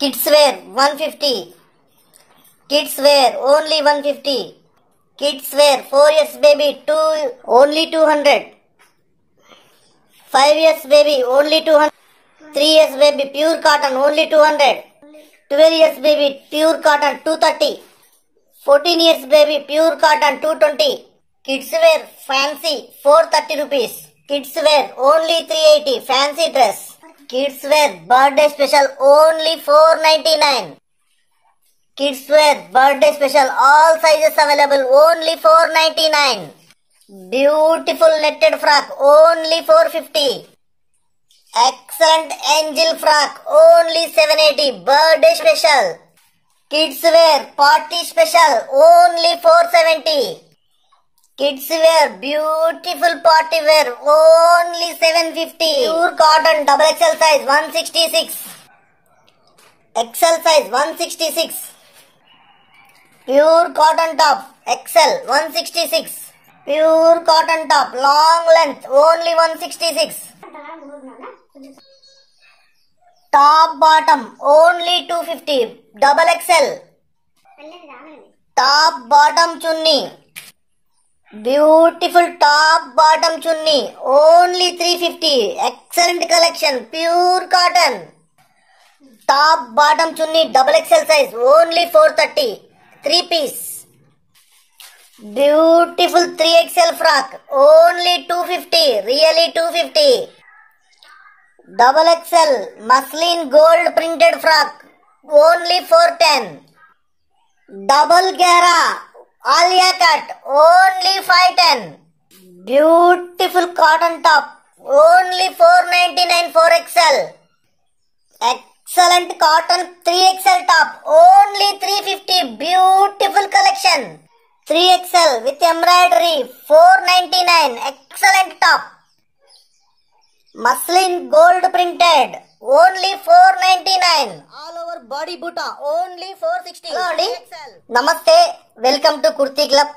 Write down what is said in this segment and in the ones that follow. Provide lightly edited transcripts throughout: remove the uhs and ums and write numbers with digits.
Kids wear 150. Kids wear only 150. Kids wear 4 years baby only 200. 5 years baby only 200. 3 years baby pure cotton only 200. 12 years baby pure cotton 230. 14 years baby pure cotton 220. Kids wear fancy 430 rupees. Kids wear only 380 fancy dress. Kids wear birthday special only 499. Kids wear birthday special all sizes available only 499. Beautiful netted frock only 450. Excellent angel frock only 780 birthday special. Kids wear party special only 470. Kids wear beautiful party wear only 750. Pure cotton double XL size 166. XL size 166. Pure cotton top XL 166. Pure cotton top long length only 166. Top bottom only 250. Double XL. Top bottom chunni. Beautiful top bottom chunni only 350. Excellent collection pure cotton. Top bottom chunni double XL size only 430. 3 piece. Beautiful 3XL frock only 250. Really 250. Double XL muslin gold printed frock only 410. Double Gara Alia cut only 510. Beautiful cotton top only 499 4XL. Excellent cotton 3XL top only 350. Beautiful collection 3XL with embroidery 499. Excellent top. Muslin gold printed only 499. All over body butta only 460. నమస్తే, welcome to kurti club.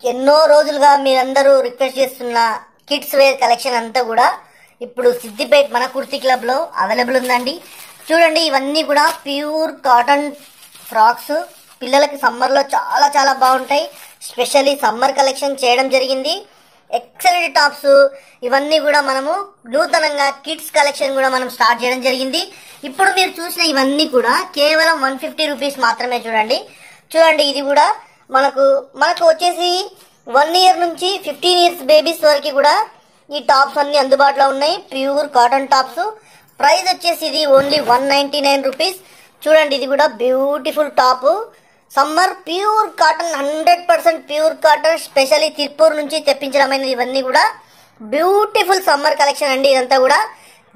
ఎన్నో రోజులుగా మీరందరూ request చేస్తున్న kids wear collection అంతా కూడా ఇప్పుడు సిద్దిపేట్ మన kurti club లో అవైలబుల్ ఉందండి. చూడండి, ఇవన్నీ కూడా ప్యూర్ కాటన్ ఫ్రాక్స్. పిల్లలకి సమ్మర్ లో చాలా చాలా బాగుంటాయి. స్పెషల్లీ సమ్మర్ కలెక్షన్ చేయడం జరిగింది. ఎక్సలెంట్ టాప్స్ ఇవన్నీ కూడా మనము నూతనంగా కిడ్స్ కలెక్షన్ కూడా మనం స్టార్ట్ చేయడం జరిగింది. ఇప్పుడు మీరు చూసిన ఇవన్నీ కూడా కేవలం 150 రూపీస్ మాత్రమే. చూడండి ఇది కూడా మనకు వచ్చేసి 1 ఇయర్ నుంచి 15 ఇయర్స్ బేబీస్ వరకు కూడా ఈ టాప్స్ అన్ని అందుబాటులో ఉన్నాయి. Pure cotton tops. ప్రైస్ వచ్చేసి ఇది ఓన్లీ 199 రూపీస్. చూడండి, ఇది కూడా beautiful top. Summer pure cotton 100% pure cotton. Specially Tirupur నుంచి తెప్పించడమైనది. ఇవన్నీ కూడా బ్యూటిఫుల్ సమ్మర్ కలెక్షన్ అండి. ఇదంతా కూడా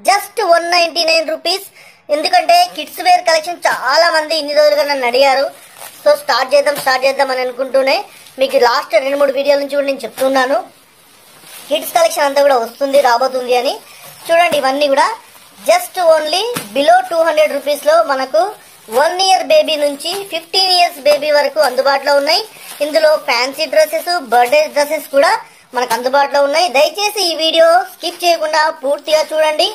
జస్ట్ 199 రూపీస్. ఎందుకంటే కిడ్స్ వేర్ కలెక్షన్ చాలా మంది ఇన్ని రోజులుగా నన్ను అడిగారు. సో స్టార్ట్ చేద్దాం అని అనుకుంటూనే మీకు లాస్ట్ 2-3 వీడియోల నుంచి కూడా నేను చెప్తున్నాను కిడ్స్ కలెక్షన్ అంతా కూడా వస్తుంది, రాబోతుంది అని. చూడండి, ఇవన్నీ కూడా జస్ట్ ఓన్లీ బిలో 200 రూపీస్ లో మనకు 1 ఇయర్ బేబీ నుంచి 15 ఇయర్స్ బేబీ వరకు అందుబాటులో ఉన్నాయి. ఇందులో ఫ్యాన్సీ డ్రెస్సెస్, బర్త్డే డ్రెస్సెస్ కూడా మనకు అందుబాటులో ఉన్నాయి. దయచేసి ఈ వీడియో స్కిప్ చేయకుండా పూర్తిగా చూడండి.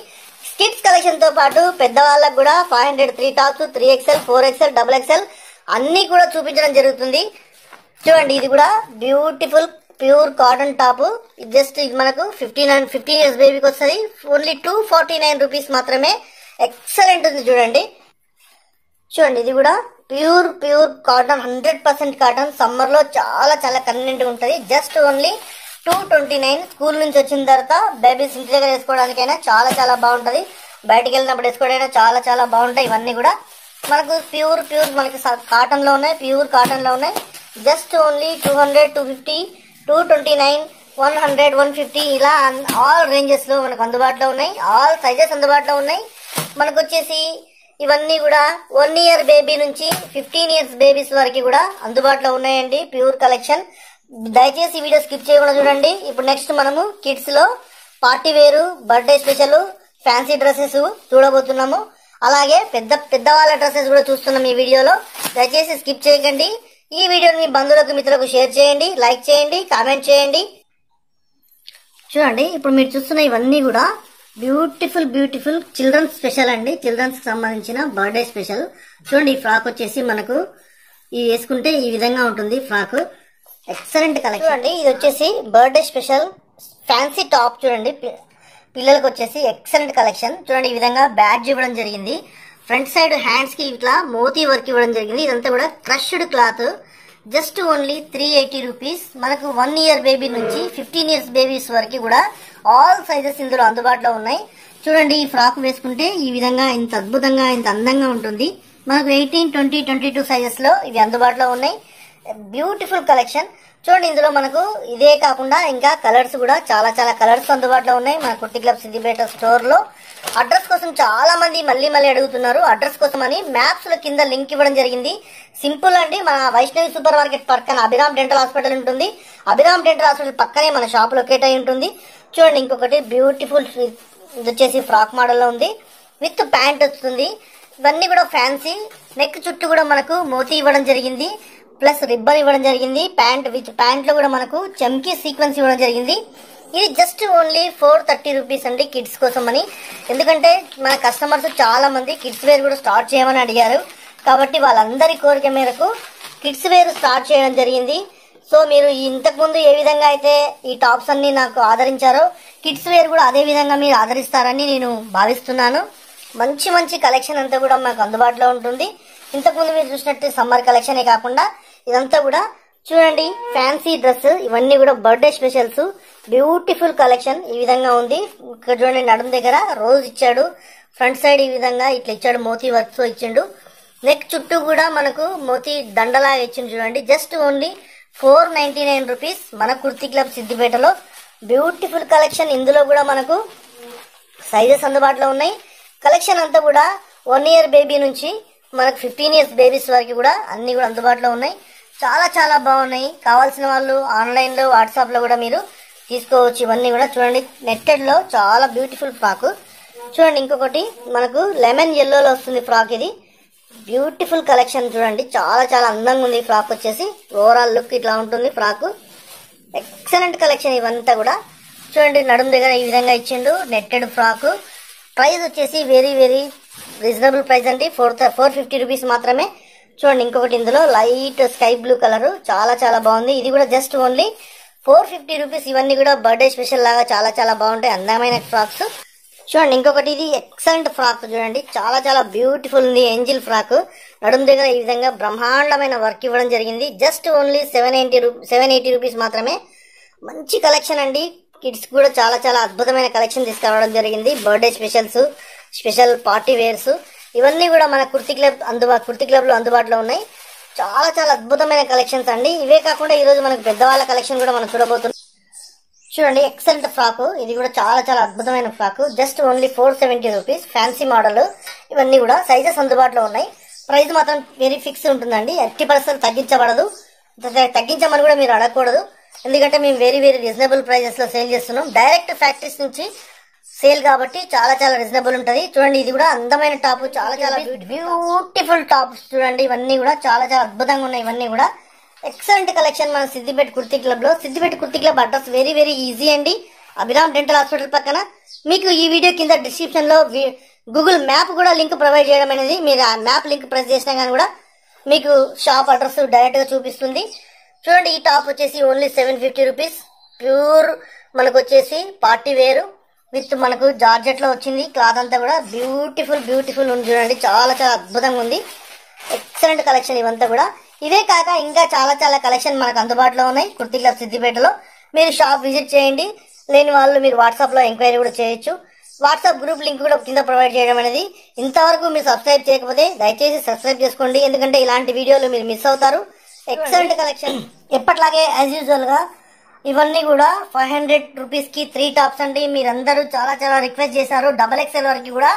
కిడ్స్ కలెక్షన్ తో పాటు పెద్దవాళ్ళకు కూడా 503 tops, 3XL, 4XL, double XL అన్ని కూడా చూపించడం జరుగుతుంది. చూడండి, ఇది కూడా beautiful pure cotton top. Just ఇది మనకు 15 ఇయర్స్ బేబీకి వస్తుంది. ఓన్లీ 249 రూపీస్ మాత్రమే. ఎక్సలెంట్ ఉంది. చూడండి, ఇది కూడా ప్యూర్ కాటన్ 100% కాటన్. సమ్మర్ లో చాలా చాలా కన్వీనియంట్ గా ఉంటుంది. Just only 229. స్కూల్ నుంచి వచ్చిన తర్వాత బేబీస్ ఇంటి దగ్గర వేసుకోవడానికైనా చాలా చాలా బాగుంటది. బయటకు వెళ్ళినప్పుడు వేసుకోవడానికి చాలా చాలా బాగుంటాయి. ఇవన్నీ కూడా మనకు ప్యూర్ మనకి కాటన్ లో ఉన్నాయి. ప్యూర్ కాటన్ లో ఉన్నాయి. జస్ట్ ఓన్లీ 200, 250, 229, 100, 150 ఇలా ఆల్ రేంజెస్ లో మనకు అందుబాటులో ఉన్నాయి. ఆల్ సైజెస్ అందుబాటులో ఉన్నాయి. మనకు వచ్చేసి ఇవన్నీ కూడా 1 ఇయర్ బేబీ నుంచి 15 ఇయర్స్ బేబీస్ వరకు కూడా అందుబాటులో ఉన్నాయండి. Pure collection. దయచేసి వీడియో స్కిప్ చేయకుండా చూడండి. ఇప్పుడు నెక్స్ట్ మనము కిడ్స్ లో పార్టీ వేరు, బర్త్డే స్పెషల్, ఫ్యాన్సీ డ్రెస్సెస్ చూడబోతున్నాము. అలాగే పెద్దవాళ్ళ డ్రెస్సెస్ కూడా చూస్తున్నాం ఈ వీడియోలో. దయచేసి స్కిప్ చేయకండి. ఈ వీడియోని మీ బంధువులకు, మిత్రులకు షేర్ చేయండి, లైక్ చేయండి, కామెంట్ చేయండి. చూడండి, ఇప్పుడు మీరు చూస్తున్న ఇవన్నీ కూడా బ్యూటిఫుల్ చిల్డ్రన్స్ స్పెషల్ అండి. చిల్డ్రన్స్ కి సంబంధించిన బర్త్డే స్పెషల్. చూడండి ఈ ఫ్రాక్ వచ్చేసి మనకు ఇది వేసుకుంటే ఈ విధంగా ఉంటుంది ఫ్రాక్. ఎక్సలెంట్ కలెక్షన్ అండి. ఇది వచ్చేసి బర్త్డే స్పెషల్ ఫ్యాన్సీ టాప్. చూడండి పిల్లలకు వచ్చేసి ఎక్సలెంట్ కలెక్షన్. చూడండి ఈ విధంగా బ్యాడ్జ్ ఇవ్వడం జరిగింది. ఫ్రంట్ సైడ్ హ్యాండ్స్ కి ఇట్లా మోతీ వర్క్ ఇవ్వడం జరిగింది. ఇదంతా కూడా crushed cloth. Just only 380 rupees. మనకు 1 ఇయర్ బేబీ నుంచి 15 ఇయర్స్ బేబీస్ వరకు కూడా ఆల్ సైజెస్ ఇందులో అందుబాటులో ఉన్నాయి. చూడండి ఈ ఫ్రాక్ వేసుకుంటే ఈ విధంగా ఇంత అద్భుతంగా ఇంత అందంగా ఉంటుంది. మనకు 18, 20, 22 సైజెస్ లో ఇవి అందుబాటులో ఉన్నాయి. Beautiful collection. చూడండి ఇందులో మనకు ఇదే కాకుండా ఇంకా కలర్స్ కూడా చాలా కలర్స్ అందుబాటులో ఉన్నాయి మన కుర్తి క్లబ్ సిద్దిపేట స్టోర్ లో. అడ్రస్ కోసం చాలా మంది మళ్ళీ అడుగుతున్నారు. అడ్రస్ కోసం అని మ్యాప్స్ లో కింద లింక్ ఇవ్వడం జరిగింది. సింపుల్ అండి. మన వైష్ణవి సూపర్ మార్కెట్ పక్కన అభిరామ్ డెంటల్ హాస్పిటల్ ఉంటుంది. అభిరామ్ డెంటల్ హాస్పిటల్ పక్కనే మన షాప్ లొకేట్ అయి ఉంటుంది. చూడండి ఇంకొకటి బ్యూటిఫుల్ ఇది వచ్చేసి ఫ్రాక్ మోడల్ లో ఉంది. విత్ ప్యాంట్ వస్తుంది. ఇవన్నీ కూడా ఫ్యాన్సీ. నెక్ చుట్టూ కూడా మనకు మోతీ ఇవ్వడం జరిగింది. ప్లస్ రిబ్బన్ ఇవ్వడం జరిగింది. ప్యాంట్ లో కూడా మనకు చమ్కీ సీక్వెన్స్ ఇవ్వడం జరిగింది. ఇది జస్ట్ ఓన్లీ 430 రూపీస్ అండి కిడ్స్ కోసం అని. ఎందుకంటే మన కస్టమర్స్ చాలా మంది కిడ్స్ వేర్ కూడా స్టార్ట్ చేయమని అడిగారు. కాబట్టి వాళ్ళందరి కోరిక మేరకు కిడ్స్ వేర్ స్టార్ట్ చేయడం జరిగింది. సో మీరు ఇంతకు ముందు ఏ విధంగా అయితే ఈ టాప్స్ అన్ని నాకు ఆదరించారో కిడ్స్ వేర్ కూడా అదే విధంగా మీరు ఆదరిస్తారని నేను భావిస్తున్నాను. మంచి కలెక్షన్ అంతా కూడా మాకు అందుబాటులో ఉంటుంది. ఇంతకుముందు మీరు చూసినట్టు సమ్మర్ కలెక్షనే కాకుండా ఇదంతా కూడా చూడండి ఫ్యాన్సీ డ్రెస్. ఇవన్నీ కూడా బర్త్డే స్పెషల్స్. బ్యూటిఫుల్ కలెక్షన్ ఈ విధంగా ఉంది. ఇక్కడ చూడండి నడుము దగ్గర రోజ్ ఇచ్చాడు. ఫ్రంట్ సైడ్ ఈ విధంగా ఇట్లా ఇచ్చాడు. మోతీ వర్క్ తో ఇచ్చిండు. నెక్ చుట్టూ కూడా మనకు మోతీ దండలాగా ఇచ్చిండు. చూడండి జస్ట్ ఓన్లీ 499 రూపీస్ మన కుర్తి క్లబ్ సిద్దిపేటలో. Beautiful collection. ఇందులో కూడా మనకు సైజెస్ అందుబాటులో ఉన్నాయి. కలెక్షన్ అంతా కూడా 1 ఇయర్ బేబీ నుంచి మనకు 15 ఇయర్స్ బేబీస్ వరకు కూడా అన్ని కూడా అందుబాటులో ఉన్నాయి. చాలా బాగున్నాయి. కావాల్సిన వాళ్ళు ఆన్లైన్ లో వాట్సాప్ లో కూడా మీరు తీసుకోవచ్చు. ఇవన్నీ కూడా చూడండి నెట్టెడ్ లో చాలా బ్యూటిఫుల్ ఫ్రాక్. చూడండి ఇంకొకటి మనకు లెమన్ ఎల్లోలో వస్తుంది ఫ్రాక్. ఇది బ్యూటిఫుల్ కలెక్షన్. చూడండి చాలా అందంగా ఉంది ఫ్రాక్ వచ్చేసి. ఓవరాల్ లుక్ ఇట్లా ఉంటుంది ఫ్రాక్. ఎక్సలెంట్ కలెక్షన్ ఇవంతా కూడా. చూడండి నడుము దగ్గర ఈ విధంగా ఇచ్చిండు నెట్టెడ్ ఫ్రాక్. ప్రైస్ వచ్చేసి వెరీ రీజనబుల్ ప్రైస్ అండి. 450 రూపీస్ మాత్రమే. చూడండి ఇంకొకటి ఇందులో లైట్ స్కై బ్లూ కలర్ చాలా బాగుంది. ఇది కూడా జస్ట్ ఓన్లీ 450 రూపీస్. ఇవన్నీ కూడా బర్త్డే స్పెషల్ లాగా చాలా బాగుంటాయి అందమైన ఫ్రాక్స్. చూడండి ఇంకొకటి ఇది ఎక్సలెంట్ ఫ్రాక్. చూడండి చాలా బ్యూటిఫుల్ ఉంది. Angel frock. నడుము దగ్గర ఈ విధంగా బ్రహ్మాండమైన వర్క్ ఇవ్వడం జరిగింది. జస్ట్ ఓన్లీ 780 రూపీస్ మాత్రమే. మంచి కలెక్షన్ అండి. కిడ్స్ కూడా చాలా అద్భుతమైన కలెక్షన్ తీసుకురావడం జరిగింది. Birthday specials, special party wears ఇవన్నీ కూడా మన కుర్తి క్లబ్ లో అందుబాటులో ఉన్నాయి. చాలా అద్భుతమైన కలెక్షన్స్ అండి. ఇవే కాకుండా ఈ రోజు మనకు పెద్దవాళ్ళ కలెక్షన్ కూడా మనం చూడబోతున్నాం. చూడండి ఎక్సలెంట్ ఫ్రాక్. ఇది కూడా చాలా అద్భుతమైన frock. Just only 470 rupees. Fancy model. ఇవన్నీ కూడా సైజెస్ అందుబాటులో ఉన్నాయి. ప్రైస్ మాత్రం వెరీ ఫిక్స్ ఉంటుందండి. 80% తగ్గించబడదు. తగ్గించమని కూడా మీరు అడగకూడదు. ఎందుకంటే మేము వెరీ రీజనబుల్ ప్రైజెస్ లో సేల్ చేస్తున్నాం. డైరెక్ట్ ఫ్యాక్టరీస్ నుంచి సేల్ కాబట్టి చాలా రీజనబుల్ ఉంటది. చూడండి ఇది కూడా అందమైన టాప్. చాలా బ్యూటిఫుల్ టాప్స్. చూడండి ఇవన్నీ కూడా చాలా అద్భుతంగా ఉన్నాయి. ఇవన్నీ కూడా ఎక్సలెంట్ కలెక్షన్ మన సిద్దిపేట కుర్తి క్లబ్ లో. Siddipet kurti club address very easy అండి. అభిరామ్ డెంటల్ హాస్పిటల్ పక్కన. మీకు ఈ వీడియో కింద డిస్క్రిప్షన్ లో గూగుల్ మ్యాప్ కూడా లింక్ ప్రొవైడ్ చేయడం అనేది. మీరు ఆ మ్యాప్ లింక్ ప్రెస్ చేసినా కానీ కూడా మీకు షాప్ అడ్రస్ డైరెక్ట్ గా చూపిస్తుంది. చూడండి ఈ టాప్ వచ్చేసి ఓన్లీ 750 రూపీస్. ప్యూర్ మనకు వచ్చేసి పార్టీ వేరు విత్ మనకు జార్జెట్ లో వచ్చింది. క్లాత్ అంతా కూడా బ్యూటిఫుల్ ఉంది. చూడండి చాలా అద్భుతంగా ఉంది. ఎక్సలెంట్ కలెక్షన్ ఇవంతా కూడా. ఇవే కాక ఇంకా చాలా కలెక్షన్ మనకు అందుబాటులో ఉన్నాయి కుర్తి క్లబ్ సిద్దిపేటలో. మీరు షాప్ విజిట్ చేయండి. లేని వాళ్ళు మీరు వాట్సాప్ లో ఎంక్వైరీ కూడా చేయొచ్చు. వాట్సాప్ గ్రూప్ లింక్ కూడా కింద ప్రొవైడ్ చేయడం అనేది. ఇంతవరకు మీరు సబ్స్క్రైబ్ చేయకపోతే దయచేసి సబ్స్క్రైబ్ చేసుకోండి. ఎందుకంటే ఇలాంటి వీడియోలు మీరు మిస్ అవుతారు. Excellent collection. ఎప్పట్లాగే యాజ్ యూజువల్ గా ఇవన్నీ కూడా 500 రూపీస్ కి 3 టాప్స్ అండి. మీరందరూ చాలా రిక్వెస్ట్ చేశారు. XXL వరకు కూడా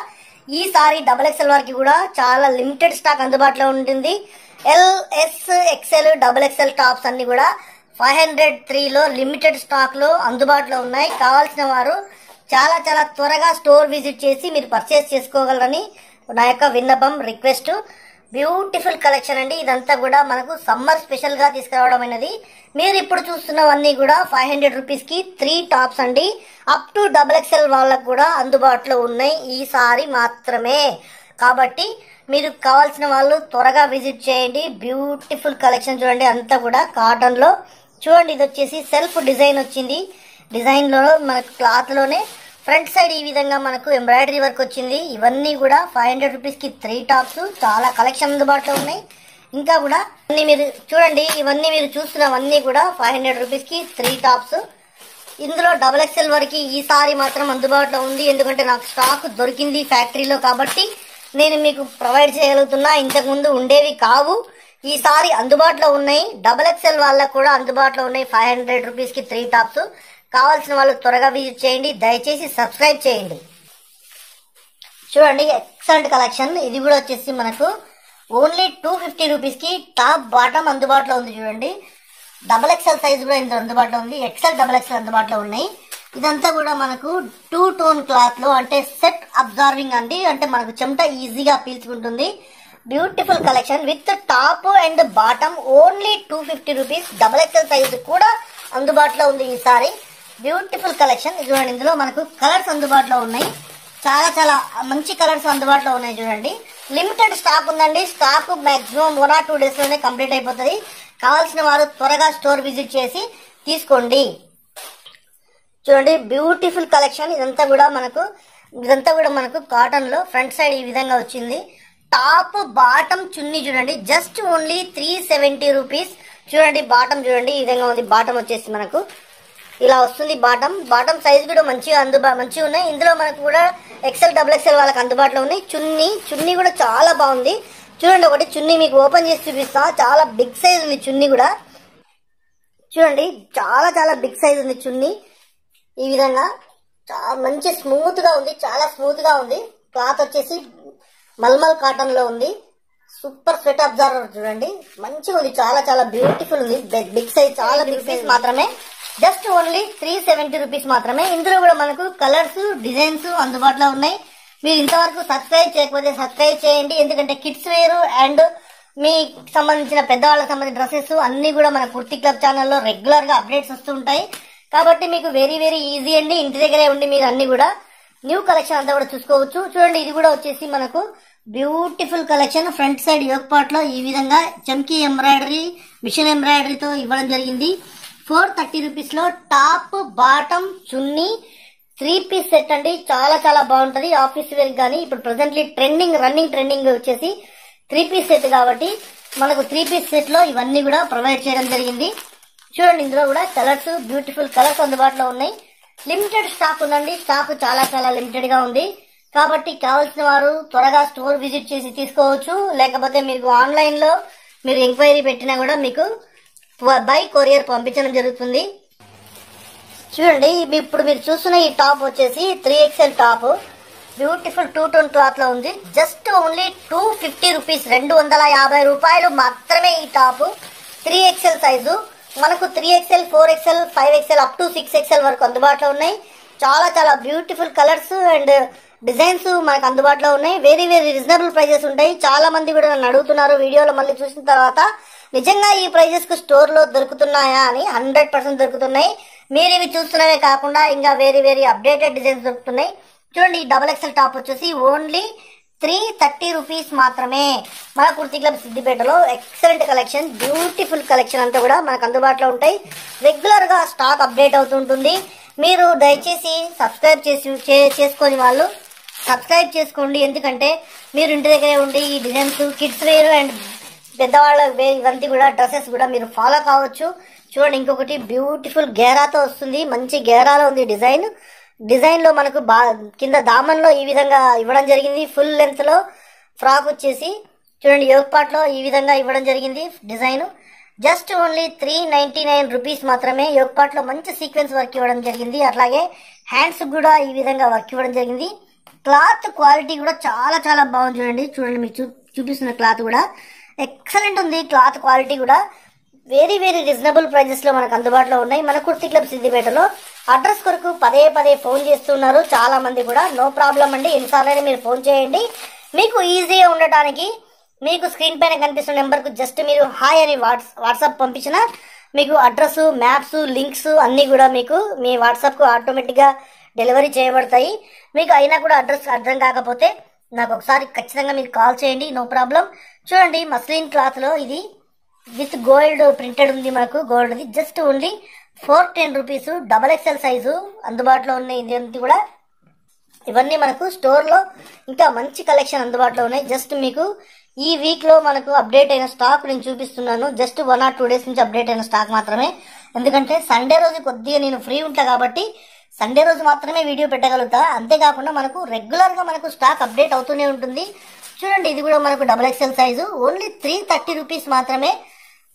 ఈసారి XXL వరకు కూడా చాలా లిమిటెడ్ స్టాక్ అందుబాటులో ఉంటుంది. LS XL XXL టాప్స్ అన్ని కూడా 503 లో లిమిటెడ్ స్టాక్ లో అందుబాటులో ఉన్నాయి. కావాల్సిన వారు చాలా త్వరగా స్టోర్ విజిట్ చేసి మీరు పర్చేస్ చేసుకోగలరని నా యొక్క విన్నపం, రిక్వెస్ట్. బ్యూటిఫుల్ కలెక్షన్ అండి. ఇదంతా కూడా మనకు సమ్మర్ స్పెషల్ గా తీసుకురావడం అనేది. మీరు ఇప్పుడు చూస్తున్నవన్నీ కూడా 500 రూపీస్ కి 3 టాప్స్ అండి. అప్ టు XXL వాళ్ళకు కూడా అందుబాటులో ఉన్నాయి ఈసారి మాత్రమే. కాబట్టి మీరు కావాల్సిన వాళ్ళు త్వరగా విజిట్ చేయండి. బ్యూటిఫుల్ కలెక్షన్ చూడండి, అంతా కూడా కాటన్ లో చూడండి. ఇది వచ్చేసి సెల్ఫ్ డిజైన్ వచ్చింది. డిజైన్ లో మనకు క్లాత్ లోనే ఫ్రంట్ సైడ్ ఈ విధంగా మనకు ఎంబ్రాయిడరీ వర్క్ వచ్చింది. ఇవన్నీ కూడా 500 రూపీస్ కి 3 టాప్స్. చాలా కలెక్షన్ అందుబాటులో ఉన్నాయి. ఇంకా కూడా మీరు చూడండి, ఇవన్నీ మీరు చూస్తున్నవన్నీ కూడా 500 రూపీస్ కి 3 టాప్స్. ఇందులో XXL వరకు ఈసారి మాత్రం అందుబాటులో ఉంది. ఎందుకంటే నాకు స్టాక్ దొరికింది ఫ్యాక్టరీలో, కాబట్టి నేను మీకు ప్రొవైడ్ చేయగలుగుతున్నా. ఇంతకు ముందు ఉండేవి కావు, ఈసారి అందుబాటులో ఉన్నాయి. XXL వాళ్ళకు కూడా అందుబాటులో ఉన్నాయి 500 రూపీస్ కి 3 టాప్స్. కావాల్సిన వాళ్ళు త్వరగా విజిట్ చేయండి. దయచేసి సబ్స్క్రైబ్ చేయండి. చూడండి, ఎక్సలెంట్ కలెక్షన్. ఇది కూడా వచ్చేసి మనకు ఓన్లీ 250 రూపీస్ కి టాప్ బాటమ్ అందుబాటులో ఉంది. చూడండి, XXL సైజ్ కూడా ఇందులో అందుబాటులో ఉంది. XXL అందుబాటులో ఉన్నాయి. ఇదంతా కూడా మనకు 2 టోన్ క్లాత్ లో, అంటే సెట్ అబ్జార్వింగ్ అండి. అంటే మనకు చెమట ఈజీగా పీల్చుకుంటుంది. Beautiful collection with top and bottom only 250 rupees. XXL size కూడా అందుబాటులో ఉంది ఈసారి. Beautiful collection. చూడండి, ఇందులో మనకు కలర్స్ అందుబాటులో ఉన్నాయి. చాలా చాలా మంచి కలర్స్ అందుబాటులో ఉన్నాయి. చూడండి, లిమిటెడ్ స్టాక్ ఉందండి. స్టాక్ మాక్సిమం 1 or 2 డేస్ లోనే కంప్లీట్ అయిపోతుంది. కావాల్సిన వారు త్వరగా స్టోర్ విజిట్ చేసి తీసుకోండి. చూడండి, బ్యూటిఫుల్ కలెక్షన్. ఇదంతా కూడా మనకు కాటన్ లో ఫ్రంట్ సైడ్ ఈ విధంగా వచ్చింది. టాప్ బాటమ్ చున్నీ చూడండి, జస్ట్ ఓన్లీ 370 రూపీస్. చూడండి, బాటమ్ చూడండి ఈ విధంగా ఉంది. బాటమ్ వచ్చేసి మనకు ఇలా వస్తుంది. బాటమ్ సైజ్ కూడా మంచిగా ఉన్నాయి. ఇందులో మనకు కూడా XXL వాళ్ళకి అందుబాటులో ఉన్నాయి. చున్నీ కూడా చాలా బాగుంది. చూడండి, ఒకటి చున్నీ మీకు ఓపెన్ చేసి చూపిస్తా. చాలా బిగ్ సైజ్ ఉంది చున్నీ కూడా. చూడండి, చాలా చాలా బిగ్ సైజ్ ఉంది చున్నీ. ఈ విధంగా చాలా మంచి స్మూత్ గా ఉంది. చాలా స్మూత్ గా ఉంది. క్లాత్ వచ్చేసి మల్మల్ కాటన్ లో ఉంది. సూపర్ స్వెట్ అబ్జర్వర్ చూడండి, మంచిగా ఉంది. చాలా చాలా బ్యూటిఫుల్ ఉంది. బిగ్ సైజ్, చాలా బిగ్ సైజ్ మాత్రమే. జస్ట్ ఓన్లీ 370 రూపీస్ మాత్రమే. ఇందులో కూడా మనకు కలర్స్, డిజైన్స్ అందుబాటులో ఉన్నాయి. మీరు ఇంతవరకు సబ్స్క్రైబ్ చేయకపోతే సబ్స్క్రైబ్ చేయండి. ఎందుకంటే కిడ్స్ వేర్ అండ్ మీకు సంబంధించిన పెద్దవాళ్ళకి సంబంధించిన డ్రెస్సెస్ అన్ని కూడా మన కుర్తి క్లబ్ ఛానల్లో రెగ్యులర్ గా అప్డేట్స్ వస్తూ ఉంటాయి. కాబట్టి మీకు వెరీ వెరీ ఈజీ అండి. ఇంటి దగ్గరే ఉండి మీరు అన్ని కూడా న్యూ కలెక్షన్ అంతా కూడా చూసుకోవచ్చు. చూడండి, ఇది కూడా వచ్చేసి మనకు beautiful collection. Front side yoke part లో ఈ విధంగా చమ్కీ ఎంబ్రాయిడరీ, మిషన్ ఎంబ్రాయిడరీతో ఇవ్వడం జరిగింది. 430 రూపీస్ లో టాప్ బాటమ్ చున్నీ 3 పీస్ సెట్ అండి. చాలా చాలా బాగుంటది ఆఫీస్ వేర్ గానీ. ఇప్పుడు ప్రెసెంట్లీ రన్నింగ్ ట్రెండింగ్ వచ్చేసి 3 పీస్ సెట్ కాబట్టి మనకు 3 పీస్ సెట్ లో ఇవన్నీ కూడా ప్రొవైడ్ చేయడం జరిగింది. చూడండి, ఇందులో కూడా కలర్స్, బ్యూటిఫుల్ కలర్స్ అందుబాటులో ఉన్నాయి. లిమిటెడ్ స్టాక్ ఉందండి. స్టాక్ చాలా చాలా లిమిటెడ్ గా ఉంది. కాబట్టి కావాల్సిన వారు త్వరగా స్టోర్ విజిట్ చేసి తీసుకోవచ్చు. లేకపోతే మీకు ఆన్లైన్ లో మీరు ఎంక్వైరీ పెట్టినా కూడా మీకు బై కొరియర్ పంపించడం జరుగుతుంది. చూడండి, ఇప్పుడు మీరు చూస్తున్న ఈ టాప్ వచ్చేసి 3XL top. Beautiful 2 tone cloth లో ఉంది. జస్ట్ ఓన్లీ 250 రూపీస్, 250 రూపాయలు మాత్రమే. ఈ టాప్ 3XL సైజు మనకు 3XL, 4XL, 5XL up to 6XL వరకు అందుబాటులో ఉన్నాయి. చాలా చాలా బ్యూటిఫుల్ కలర్స్ అండ్ డిజైన్స్ మనకు అందుబాటులో ఉన్నాయి. వెరీ వెరీ రీజనబుల్ ప్రైజెస్ ఉంటాయి. చాలా మంది కూడా నన్ను అడుగుతున్నారు వీడియోలో మళ్ళీ చూసిన తర్వాత, నిజంగా ఈ ప్రైజెస్ కు స్టోర్ లో దొరుకుతున్నాయా అని. 100% దొరుకుతున్నాయి. మీరు ఇవి చూస్తున్నవే కాకుండా ఇంకా వెరీ వెరీ అప్డేటెడ్ డిజైన్స్ దొరుకుతున్నాయి. చూడండి, ఈ XXL టాప్ వచ్చేసి ఓన్లీ 330 రూపీస్ మాత్రమే. మన కుర్తి క్లబ్ సిద్దిపేటలో ఎక్సలెంట్ కలెక్షన్, బ్యూటిఫుల్ కలెక్షన్ అంతా కూడా మనకు అందుబాటులో ఉంటాయి. రెగ్యులర్ గా స్టాక్ అప్డేట్ అవుతుంటుంది. మీరు దయచేసి సబ్స్క్రైబ్ చేసుకొని వాళ్ళు సబ్స్క్రైబ్ చేసుకోండి. ఎందుకంటే మీరు ఇంటి దగ్గరే ఉండి ఈ డిజైన్స్, కిడ్స్ వేర్ అండ్ పెద్దవాళ్ళ వేర్ ఇవంతా కూడా డ్రెస్సెస్ కూడా మీరు ఫాలో కావచ్చు. చూడండి, ఇంకొకటి బ్యూటిఫుల్ గేరాతో వస్తుంది. మంచి గేరాలో ఉంది డిజైన్ లో మనకు కింద దామన్ లో ఈ విధంగా ఇవ్వడం జరిగింది. ఫుల్ లెంత్ లో ఫ్రాక్ వచ్చేసి చూడండి, యోక్ పార్ట్ లో ఈ విధంగా ఇవ్వడం జరిగింది డిజైన్. జస్ట్ ఓన్లీ 399 రూపీస్ మాత్రమే. యోక్ పార్ట్ లో మంచి సీక్వెన్స్ వర్క్ ఇవ్వడం జరిగింది. అట్లాగే హ్యాండ్స్ కూడా ఈ విధంగా వర్క్ ఇవ్వడం జరిగింది. క్లాత్ క్వాలిటీ కూడా చాలా చాలా బాగుంది. చూడండి మీకు చూపిస్తున్న క్లాత్ కూడా ఎక్సలెంట్ ఉంది. క్లాత్ క్వాలిటీ కూడా వెరీ వెరీ రీజనబుల్ ప్రైజెస్ లో మనకు అందుబాటులో ఉన్నాయి. మన కుర్తి క్లబ్ సిద్దిపేటలో అడ్రస్ కొరకు పదే ఫోన్ చేస్తున్నారు చాలా మంది కూడా. నో ప్రాబ్లం అండి, ఎన్నిసార్లైనా మీరు ఫోన్ చేయండి. మీకు ఈజీగా ఉండటానికి మీకు స్క్రీన్ పైన కనిపిస్తున్న నెంబర్కు జస్ట్ మీరు హాయ్ అని వాట్సాప్ పంపించిన మీకు అడ్రస్, మ్యాప్స్, లింక్స్ అన్నీ కూడా మీకు మీ వాట్సాప్కు ఆటోమేటిక్గా డెలివరీ చేయబడతాయి. మీకు అయినా కూడా అడ్రస్ అర్థం కాకపోతే నాకు ఒకసారి ఖచ్చితంగా మీరు కాల్ చేయండి, నో ప్రాబ్లం. చూడండి, మస్లిన్ క్లాత్లో ఇది విత్ గోల్డ్ ప్రింటెడ్ ఉంది, మనకు గోల్డ్ది. Just only 410 rupees. XXL size అందుబాటులో ఉన్నాయి. ఇది కూడా ఇవన్నీ మనకు స్టోర్లో ఇంకా మంచి కలెక్షన్ అందుబాటులో ఉన్నాయి. జస్ట్ మీకు ఈ వీక్లో మనకు అప్డేట్ అయిన స్టాక్ నేను చూపిస్తున్నాను. జస్ట్ 1 or 2 days నుంచి అప్డేట్ అయిన స్టాక్ మాత్రమే. ఎందుకంటే సండే రోజు కొద్దిగా నేను ఫ్రీ ఉంటా కాబట్టి సండే రోజు మాత్రమే వీడియో పెట్టగలుగుతా. అంతేకాకుండా మనకు రెగ్యులర్గా మనకు స్టాక్ అప్డేట్ అవుతూనే ఉంటుంది. చూడండి, ఇది కూడా మనకు XXL సైజు. ఓన్లీ 330 రూపీస్ మాత్రమే.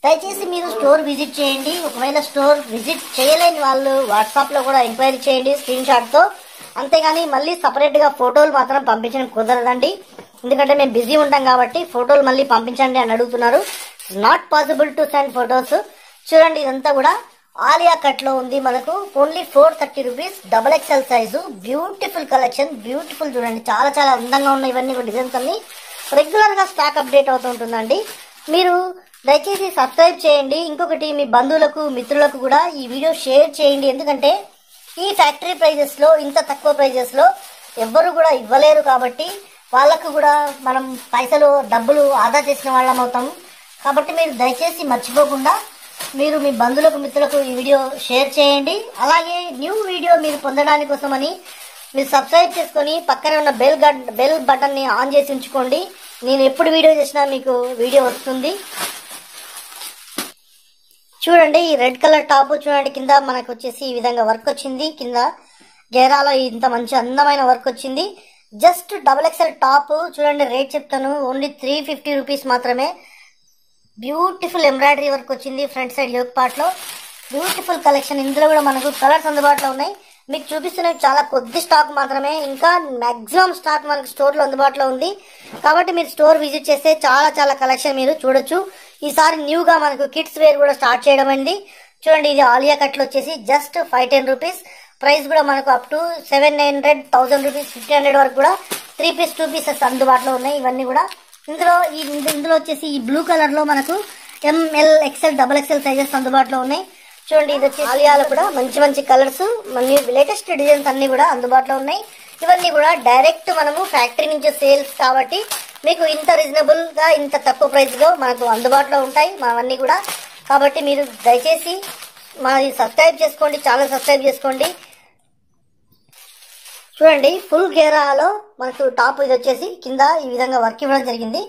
దయచేసి మీరు స్టోర్ విజిట్ చేయండి. ఒకవేళ స్టోర్ విజిట్ చేయలేని వాళ్ళు వాట్సాప్లో కూడా ఎంక్వైరీ చేయండి స్క్రీన్ షాట్తో. అంతేగాని మళ్ళీ సపరేట్గా ఫోటోలు మాత్రం పంపించడం కుదరదండి. ఎందుకంటే మేము బిజీ ఉంటాం కాబట్టి ఫోటోలు మళ్ళీ పంపించండి అని అడుగుతున్నారు. Not possible to send photos. చూడండి, ఇదంతా కూడా ఆలియా కట్లో ఉంది. మనకు only 430 rupees. XXL size. Beautiful collection, beautiful. చూడండి, చాలా చాలా అందంగా ఉన్నాయి ఇవన్నీ డిజైన్స్ అన్ని. రెగ్యులర్గా స్టాక్ అప్డేట్ అవుతూ ఉంటుందండి. మీరు దయచేసి సబ్స్క్రైబ్ చేయండి. ఇంకొకటి, మీ బంధువులకు, మిత్రులకు కూడా ఈ వీడియో షేర్ చేయండి. ఎందుకంటే ఈ ఫ్యాక్టరీ ప్రైజెస్లో, ఇంత తక్కువ ప్రైజెస్లో ఎవ్వరు కూడా ఇవ్వలేరు కాబట్టి వాళ్ళకు కూడా మనం పైసలు, డబ్బులు ఆదా చేసిన వాళ్ళం అవుతాం. కాబట్టి మీరు దయచేసి మర్చిపోకుండా మీరు మీ బంధువులకు, మిత్రులకు ఈ వీడియో షేర్ చేయండి. అలాగే న్యూ వీడియో మీరు పొందడానికి కోసమని మీరు సబ్స్క్రైబ్ చేసుకొని పక్కనే ఉన్న బెల్ బటన్ని ఆన్ చేసి ఉంచుకోండి. నేను ఎప్పుడు వీడియో చేసినా మీకు వీడియో వస్తుంది. చూడండి, ఈ రెడ్ కలర్ టాప్ చూడండి, కింద మనకు వచ్చేసి ఈ విధంగా వర్క్ వచ్చింది. కింద గేరాలో ఇంత మంచి అందమైన వర్క్ వచ్చింది. Just XXL top. చూడండి, రేట్ చెప్తాను, ఓన్లీ 350 రూపీస్ మాత్రమే. బ్యూటిఫుల్ ఎంబ్రాయిడరీ వర్క్ వచ్చింది ఫ్రంట్ సైడ్ యోక్ పార్ట్ లో. Beautiful collection. ఇందులో కూడా మనకు కలర్స్ అందుబాటులో ఉన్నాయి. మీకు చూపిస్తున్నవి చాలా కొద్ది స్టాక్ మాత్రమే. ఇంకా మాక్సిమం స్టాక్ మనకు స్టోర్ లో అందుబాటులో ఉంది. కాబట్టి మీరు స్టోర్ విజిట్ చేస్తే చాలా చాలా కలెక్షన్ మీరు చూడొచ్చు. ఈసారి న్యూగా మనకు కిడ్స్ వేర్ కూడా స్టార్ట్ చేయడం అయింది. చూడండి, ఇది ఆలియా కట్లు వచ్చేసి జస్ట్ 510 రూపీస్. ప్రైస్ కూడా మనకు అప్ టు 700, 1000 రూపీస్, 1500 వరకు కూడా 3 పీస్ 2 పీసెస్ అందుబాటులో ఉన్నాయి. ఇవన్నీ కూడా ఇందులో వచ్చేసి ఈ బ్లూ కలర్ లో మనకు ML, XL, XXL సైజెస్ అందుబాటులో ఉన్నాయి. చూడండి, ఇది వచ్చి ఆలియాలో కూడా మంచి మంచి కలర్స్, మళ్ళీ లేటెస్ట్ డిజైన్స్ అన్ని కూడా అందుబాటులో ఉన్నాయి. ఇవన్నీ కూడా డైరెక్ట్ మనము ఫ్యాక్టరీ నుంచి సేల్స్ కాబట్టి మీకు ఇంత రీజనబుల్ గా, ఇంత తక్కువ ప్రైస్ లో మనకు అందుబాటులో ఉంటాయి అవన్నీ కూడా. కాబట్టి మీరు దయచేసి మాది సబ్స్క్రైబ్ చేసుకోండి, ఛానల్ సబ్స్క్రైబ్ చేసుకోండి. చూడండి, ఫుల్ గేరాలో మనకు టాప్ ఇది వచ్చేసి కింద ఈ విధంగా వర్క్ ఇవ్వడం జరిగింది.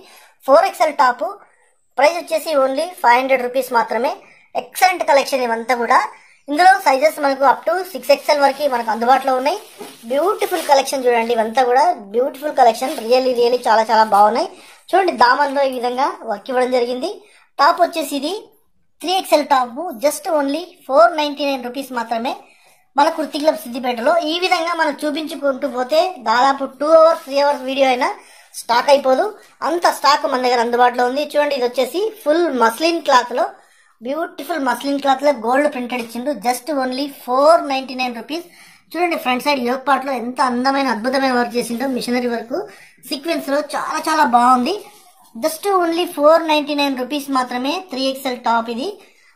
4XL top. ప్రైస్ వచ్చేసి ఓన్లీ 500 రూపీస్ మాత్రమే. ఎక్సలెంట్ కలెక్షన్ ఇవంతా కూడా. ఇందులో సైజెస్ మనకు అప్ టు 6XL వరకు మనకు అందుబాటులో ఉన్నాయి. Beautiful collection. చూడండి, ఇవంతా కూడా బ్యూటిఫుల్ కలెక్షన్. రియల్లీ చాలా చాలా బాగున్నాయి. చూడండి, దామన్లో ఈ విధంగా వర్క్ ఇవ్వడం జరిగింది. టాప్ వచ్చేసి ఇది 3XL top. Just only 499 rupees మాత్రమే. మన కుర్తి క్లబ్ సిద్దిపేటలో ఈ విధంగా మనం చూపించుకుంటూ పోతే దాదాపు 2 hours 3 hours వీడియో అయినా స్టాక్ అయిపోదు. అంత స్టాక్ మన దగ్గర అందుబాటులో ఉంది. చూడండి, ఇది వచ్చేసి ఫుల్ మస్లిన్ క్లాత్ లో, బ్యూటిఫుల్ మస్లిన్ క్లాత్ లో గోల్డ్ ప్రింటెడ్ ఇచ్చిండు. Just only 499 rupees. చూడండి, ఫ్రంట్ సైడ్ యోక్ పార్ట్ లో ఎంత అందమైన అద్భుతమైన వర్క్ చేసిండో. మిషనరీ వర్క్ సీక్వెన్స్ లో చాలా చాలా బాగుంది. జస్ట్ ఓన్లీ 499 రూపీస్ మాత్రమే. 3XL top. ఇది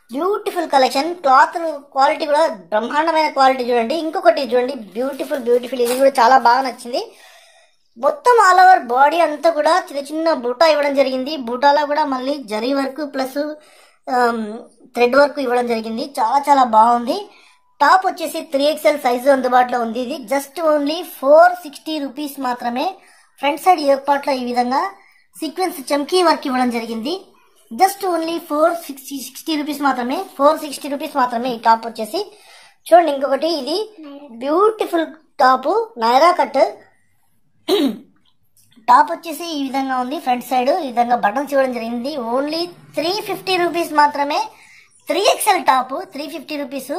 బ్యూటిఫుల్ కలెక్షన్. క్లాత్ క్వాలిటీ కూడా బ్రహ్మాండమైన క్వాలిటీ. చూడండి, ఇంకొకటి చూడండి, బ్యూటిఫుల్. ఇది కూడా చాలా బాగా నచ్చింది. మొత్తం ఆల్ ఓవర్ బాడీ అంతా కూడా చిన్న చిన్న బూటా ఇవ్వడం జరిగింది. బూటాలో కూడా మళ్ళీ zari work plus thread work ఇవ్వడం జరిగింది. చాలా చాలా బాగుంది. టాప్ వచ్చేసి 3XL సైజు అందుబాటులో ఉంది. ఇది జస్ట్ ఓన్లీ 460 రూపీస్ మాత్రమే. ఫ్రంట్ సైడ్ యోక్ పార్ట్ లో ఈ విధంగా సీక్వెన్స్ చమ్కీ వర్క్ ఇవ్వడం జరిగింది. జస్ట్ ఓన్లీ 460 రూపీస్ మాత్రమే. 460 రూపీస్ మాత్రమే ఈ టాప్ వచ్చేసి. చూడండి, ఇంకొకటి ఇది beautiful top Naira cut. Top వచ్చేసి ఈ విధంగా ఉంది. ఫ్రంట్ సైడ్ ఈ విధంగా బటన్స్ ఇవ్వడం జరిగింది. ఓన్లీ 350 రూపీస్ మాత్రమే. 3XL top 350 rupees.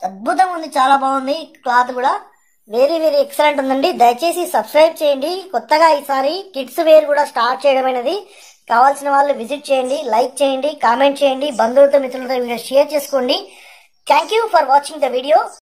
అద్భుతంగా ఉంది, చాలా బాగుంది. క్లాత్ కూడా వెరీ ఎక్సలెంట్ ఉందండి. దయచేసి సబ్స్క్రైబ్ చేయండి. కొత్తగా ఈసారి కిడ్స్ వేర్ కూడా స్టార్ట్ చేయడం అనేది. కావాల్సిన వాళ్ళు విజిట్ చేయండి, లైక్ చేయండి, కామెంట్ చేయండి, బంధువులతో మిత్రులతో షేర్ చేసుకోండి. Thank you for watching the video.